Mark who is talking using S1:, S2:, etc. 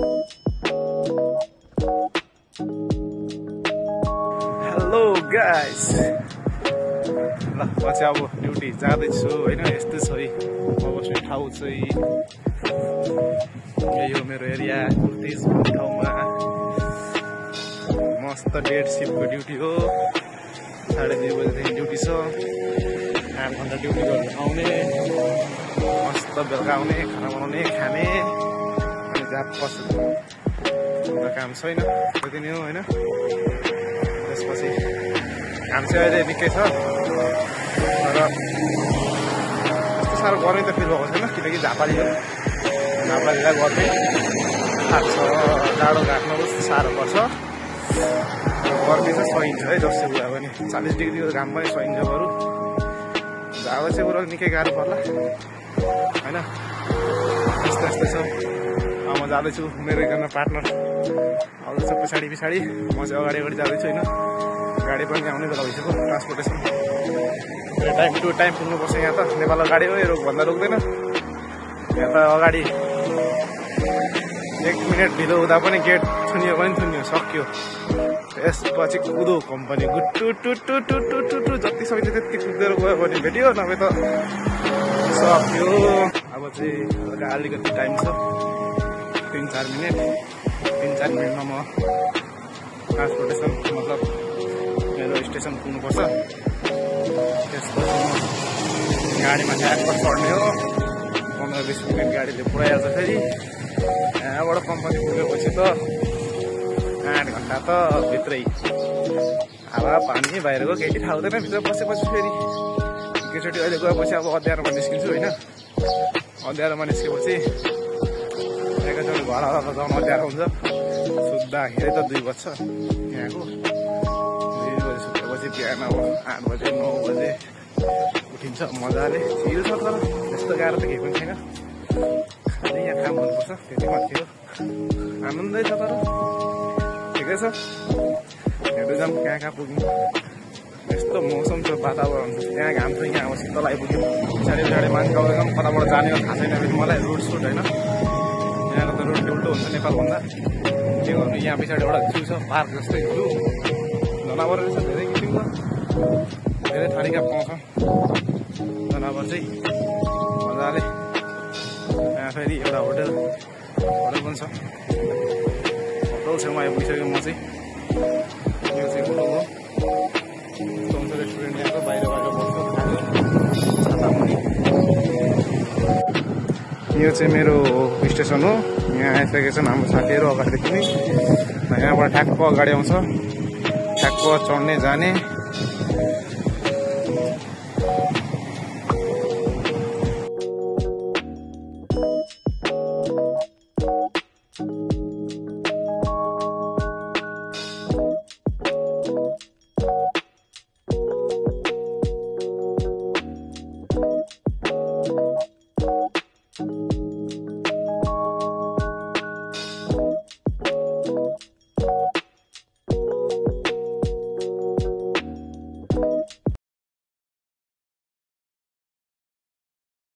S1: Hello guys, ल म चाहिँ अब ड्युटी जाँदैछु होइन। यस्तै छ है म बस्ने ठाउँ चाहिँ यही हो मेरो एरिया कुर्तिज भन्ने ठाउँमा। मस्त डेट सिफ्टको ड्युटी हो, 2:30 बजेदेखि ड्युटी छ। 8 घन्टा ड्युटी गरेर आउने, मस्त बेलुका आउने, खाना बनाउने, खाने, अनि जात पस्छ। काम छैन, त्यति नै हो होइन। त्यसपछि काम चाहिँ अहिले निकै छ, तर त्यस्तो साह्रो गर्ने त फिल भएको छैन, किनकि झापालीलाई गर्ने थाहा छ। जाडो घाट्नु साह्रो पर्छ, गर्मी चाहिँ सहिन्छ है। जस्तो कुरा पनि 40 डिग्रीको घाम पनि सहिन्छ। बरु जाडो चाहिँ बरु निकै गाह्रो पर्ला होइन। यस्तो यस्तो छ। म जाँदैछु, मेरो एकजना पार्टनर आउँदैछ पछाडि पछाडि, म चाहिँ अगाडि जाँदैछु होइन। गाडी पनि आउने बेला भइसक्यो, ट्रान्सपोर्टेसन टाइम टु टाइम पुग्नुपर्छ। यहाँ त नेपालको गाडी हो, यो रोकभन्दा रोक्दैन। यहाँ त अगाडि 1 मिनट ढिलो हुँदा पनि गेट थुनियो पनि थुनियो, सक्यो। त्यसपछि कुदो कम्पनी गुट्टु टु टु टु टु टु टु जति सक्यो त्यति कुदेर गयो भने भेट्यो, नभए त सक्यो। अब चाहिँ हल्का अलिकति टाइम छ, 3-4 मिनटमा म ट्रान्सपोर्टेसन मतलब मेरो स्टेसन पुग्नुपर्छ। त्यसपछि म गाडीमा ट्याक्क चढ्ने हो। 15-20 मिनट गाडीले पुऱ्याइहाल्छ। फेरि यहाँबाट कम्पनी पुगेपछि त 8 घन्टा त भित्रै हावा पानी बाहिरको केही थाहा हुँदैन। भित्र बसेपछि फेरि एकैचोटि अहिले गएपछि अब अँध्यारोमा निस्किन्छु होइन। अँध्यारोमा निस्केपछि एकैचोटि घर आएर जाउँ अँध्यारो हुन्छ। सुत्दाखेरि त 2 बज्छ यहाँको। 2 बजे सुतेपछि बिहान अब 8 बजे 9 बजे उठिन्छ मजाले। चिल छ, तर त्यस्तो गाह्रो त केही पनि छैन। खालि यहाँ काम गर्नुपर्छ, त्यति मात्रै हो। आनन्दै छ, तर ठिकै छ। हेर्दै जाऊँ कहाँ पुग्यौँ। यस्तो मौसम छ, वातावरण छ। त्यहाँ घाम छ, यहाँ अब शीतल आइपुग्यौँ। पछाडि मान्छे आउँदैछौँ, कताबाट जाने थाहा छैन फेरि मलाई। रोड सुट होइन, यहाँको त रोड उल्टो हुन्छ नेपालभन्दा। के गर्नु, यहाँ पछाडि एउटा जू छ, पार्क जस्तै जू। जनावर रहेछ धेरै किसिमको, धेरै थरीका पाउँछ जनावर चाहिँ मजाले। यहाँ फेरि एउटा होटल पनि छ। होटल छेउमा आइपुगिसक्यो म चाहिँ। यो चाहिँ होटल हो, हुन्छ रेस्टुरेन्ट। यहाँको बाहिर बस्छु छातामुनि। यो चाहिँ मेरो स्टेसन हो। यहाँ आइसकेको छन् हाम्रो साथीहरू अगाडिदेखि नै। यहाँबाट ठ्याक्क अगाडि आउँछ, ठ्याक्क चढ्ने जाने।